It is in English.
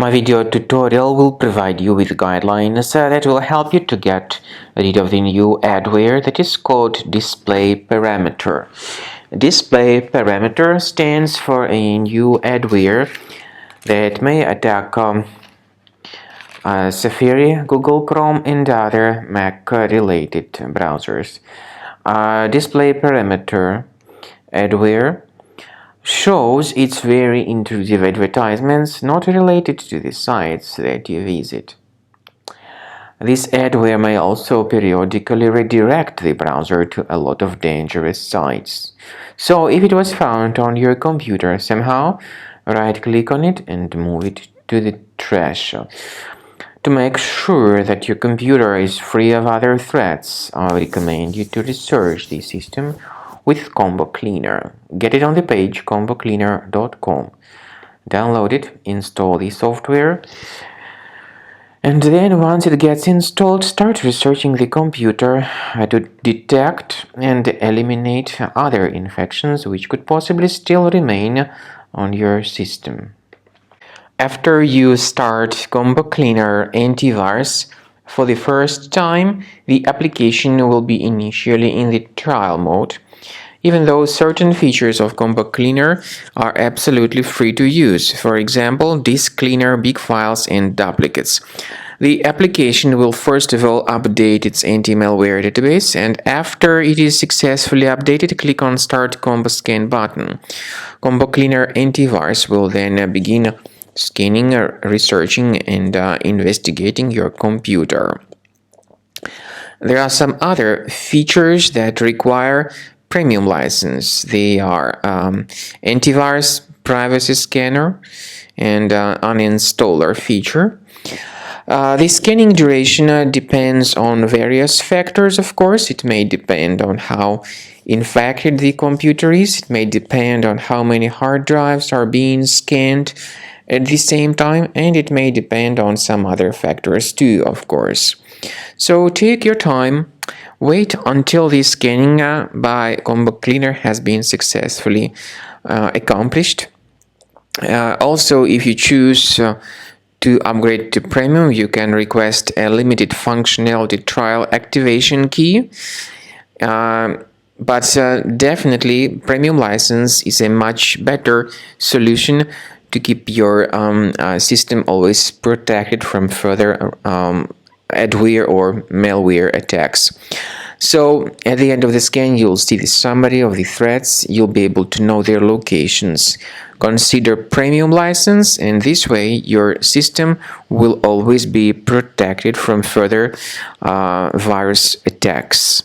My video tutorial will provide you with guidelines that will help you to get rid of the new adware that is called DisplayParameter. DisplayParameter stands for a new adware that may attack Safari, Google Chrome, and other Mac-related browsers. DisplayParameter adware shows its very intrusive advertisements not related to the sites that you visit. This adware may also periodically redirect the browser to a lot of dangerous sites. So if it was found on your computer somehow, right-click on it and move it to the trash. To make sure that your computer is free of other threats, I recommend you to research the system with Combo Cleaner. Get it on the page combocleaner.com. Download it, install the software, and then once it gets installed, start researching the computer to detect and eliminate other infections which could possibly still remain on your system. After you start Combo Cleaner antivirus for the first time, the application will be initially in the trial mode, even though certain features of Combo Cleaner are absolutely free to use. For example, disk cleaner, big files, and duplicates. The application will first of all update its anti-malware database, and after it is successfully updated, click on Start Combo Scan button. Combo Cleaner antivirus will then begin scanning, researching, and investigating your computer. There are some other features that require premium license. They are antivirus, privacy scanner, and uninstaller feature. The scanning duration depends on various factors, of course. It may depend on how infected the computer is. It may depend on how many hard drives are being scanned at the same time, and it may depend on some other factors too, of course. So take your time. Wait until the scanning by Combo Cleaner has been successfully accomplished. Also, if you choose to upgrade to Premium, you can request a limited functionality trial activation key. But definitely, Premium license is a much better solution to keep your system always protected from further adware or malware attacks. So at the end of the scan, you'll see the summary of the threats. You'll be able to know their locations. Consider Premium license, and this way your system will always be protected from further virus attacks.